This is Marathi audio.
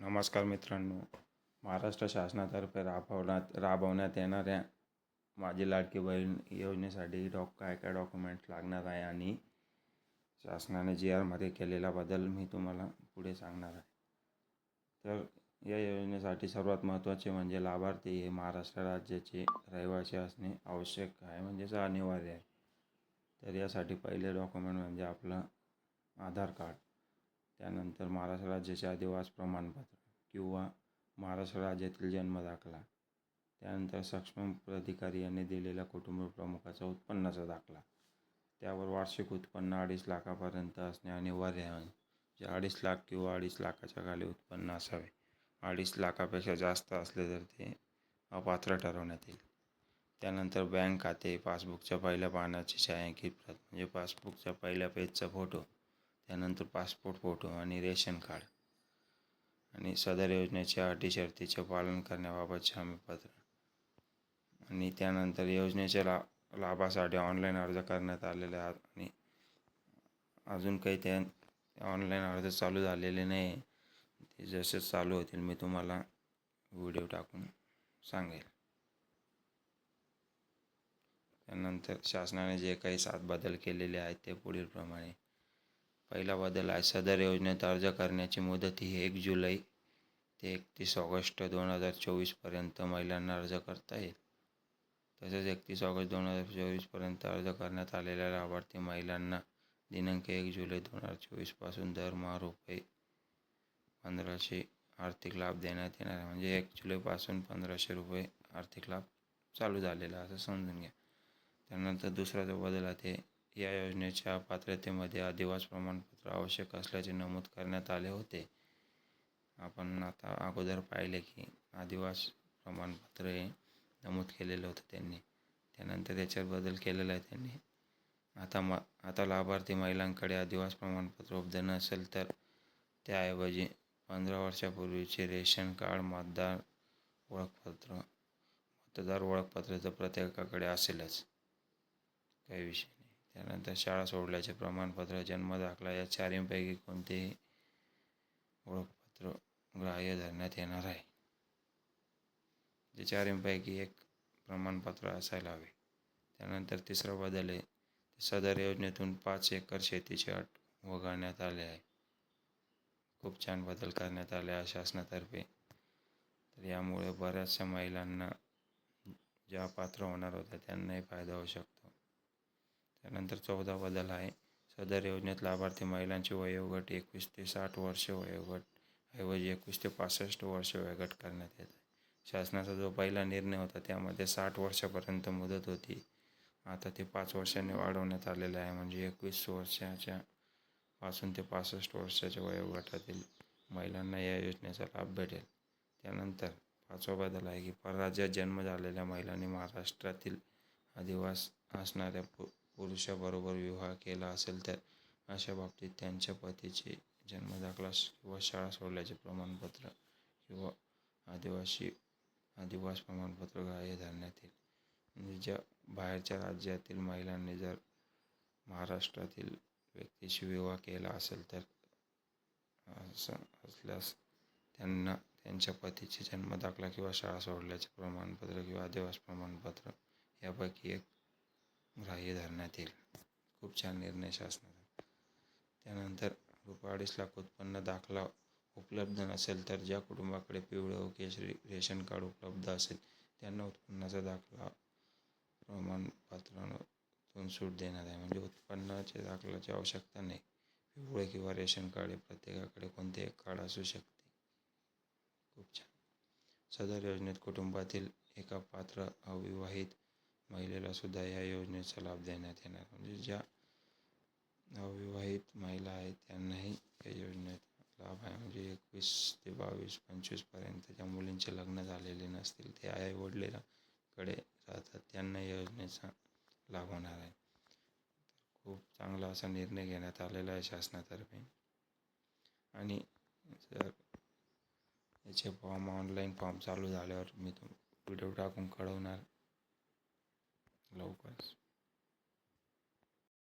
नमस्कार मित्रांनो, महाराष्ट्र शासनातर्फे राबवण्यात येणाऱ्या माझी लाडकी बहीण योजनेसाठी काय काय डॉक्युमेंट्स लागणार आहे आणि शासनाने GRमध्ये केलेला बदल मी तुम्हाला पुढे सांगणार आहे. तर या योजनेसाठी सर्वात महत्त्वाचे म्हणजे लाभार्थी हे महाराष्ट्र राज्याचे रहिवासी असणे आवश्यक आहे, म्हणजेच अनिवार्य आहे. तर यासाठी पहिले डॉक्युमेंट म्हणजे आपलं आधार कार्ड, त्यानंतर महाराष्ट्र राज्याचे अधिवास प्रमाणपत्र किंवा महाराष्ट्र राज्यातील जन्मदाखला, त्यानंतर सक्षम प्राधिकारी यांनी दिलेल्या कुटुंब प्रमुखाचा उत्पन्नाचा दाखला, त्यावर वार्षिक उत्पन्न 2.5 लाखापर्यंत असणे अनिवार्य आहे. जे 2.5 लाख किंवा 2.5 लाखाच्या खाली उत्पन्न असावे. 2.5 लाखापेक्षा जास्त असले तर ते अपात्र ठरवण्यात येईल. त्यानंतर बँक खाते, पासबुकच्या पहिल्या पानाची छायांकित प्रत म्हणजे पासबुकच्या पहिल्या पेजचा फोटो, त्यानंतर पासपोर्ट फोटो आणि रेशन कार्ड आणि सदर योजनेच्या अटी शर्तीचे पालन करण्याबाबतचे हमीपत्र आणि त्यानंतर योजनेच्या लाभासाठी ऑनलाईन अर्ज करण्यात आलेले आणि अजून काही त्या ऑनलाईन अर्ज चालू झालेले नाही. ते जसे चालू होतील मी तुम्हाला व्हिडिओ टाकून सांगेल. त्यानंतर शासनाने जे काही 7 बदल केलेले आहेत ते पुढील प्रमाणे. पहिला बदल आहे, सदर योजनेत अर्ज करण्याची मुदत ही 1 जुलै ते 31 ऑगस्ट 2024पर्यंत महिलांना अर्ज करता येईल. तसेच 31 ऑगस्ट 2024पर्यंत अर्ज करण्यात आलेल्या लाभार्थी महिलांना दिनांक 1 जुलै 2024पासून दरमहा ₹1500 आर्थिक लाभ देण्यात येणार आहे. म्हणजे 1 जुलैपासून ₹1500 आर्थिक लाभ चालू झालेला असं समजून घ्या. त्यानंतर दुसरा जो बदल आहे ते, या योजनेच्या पात्रतेमध्ये अधिवास प्रमाणपत्र आवश्यक असल्याचे नमूद करण्यात आले होते. आपण आता अगोदर पाहिले की अधिवास प्रमाणपत्र हे नमूद केलेलं होतं त्यांनी. त्यानंतर त्याच्यात बदल केलेला आहे त्यांनी. आता लाभार्थी महिलांकडे अधिवास प्रमाणपत्र उपलब्ध नसेल तर त्याऐवजी 15 वर्षापूर्वीचे रेशन कार्ड, मतदार ओळखपत्र तर प्रत्येकाकडे असेलच, काही विषय नाही. त्यानंतर शाळा सोडल्याचे प्रमाणपत्र, जन्मदाखला या चारींपैकी कोणतेही ओळखपत्र ग्राह्य धरण्यात येणार आहे. जे चारींपैकी एक प्रमाणपत्र असायला हवे. त्यानंतर तिसरा बदल आहे, सदर योजनेतून 5 एकर शेतीची अट वगळण्यात आली आहे. खूप छान बदल करण्यात आले आहे शासनातर्फे. तर यामुळे बऱ्याचशा महिलांना ज्या पात्र होणार होत्या त्यांनाही फायदा होऊ शकतो. त्यानंतर 14 बदल आहे, सदर योजनेत लाभार्थी महिलांची वयोगट 21 ते 60 वर्ष वयोगट ऐवजी 21 ते 65 वर्ष वयोगट करण्यात येत आहे. शासनाचा जो पहिला निर्णय होता त्यामध्ये 60 वर्षापर्यंत मुदत होती. आता ते 5 वर्षांनी वाढवण्यात आलेलं आहे. म्हणजे 21 वर्षाच्या पासून ते 65 वर्षाच्या वयोगटातील महिलांना या योजनेचा लाभ भेटेल. त्यानंतर 5वा बदल आहे की परराज्यात जन्म झालेल्या महिलांनी महाराष्ट्रातील अधिवास असणाऱ्या पुरुषाबरोबर विवाह केला असेल तर अशा बाबतीत त्यांच्या पतीचे जन्मदाखला किंवा शाळा सोडल्याचे प्रमाणपत्र किंवा अधिवास प्रमाणपत्र ग्राह्य धरण्यात येईल. म्हणजे ज्या बाहेरच्या राज्यातील महिलांनी जर महाराष्ट्रातील व्यक्तीशी विवाह केला असेल तर असं असल्यास त्यांना त्यांच्या पतीचे जन्मदाखला किंवा शाळा सोडल्याचे प्रमाणपत्र किंवा अधिवास प्रमाणपत्र यापैकी एक ग्राह्य धरण्यात येईल. खूप छान निर्णय शासनाचा. त्यानंतर ₹2.5 लाख उत्पन्न दाखला उपलब्ध नसेल तर ज्या कुटुंबाकडे पिवळे व केशरी रेशन कार्ड उपलब्ध असेल त्यांना उत्पन्नाचा दाखला प्रमाणपत्रातून सूट देण्यात आहे. म्हणजे उत्पन्नाच्या दाखल्याची आवश्यकता नाही. पिवळे किंवा रेशन कार्ड हे प्रत्येकाकडे कोणतेही कार्ड असू शकते. खूप छान. सदर योजनेत कुटुंबातील एका पात्र अविवाहित महिलेला सुद्धा या योजनेचा लाभ देण्यात येणार. म्हणजे ज्या अविवाहित महिला आहेत त्यांनाही या योजनेचा लाभ आहे. म्हणजे 21 ते 22-25पर्यंत ज्या मुलींचे लग्न झालेले नसतील, ते आई-वडिलांकडे राहतात, त्यांना या योजनेचा लाभ होणार आहे. खूप चांगला असा निर्णय घेण्यात आलेला आहे शासनातर्फे. आणि जर याचे ऑनलाईन फॉर्म चालू झाल्यावर मी व्हिडिओ टाकून कळवणार लवकरच.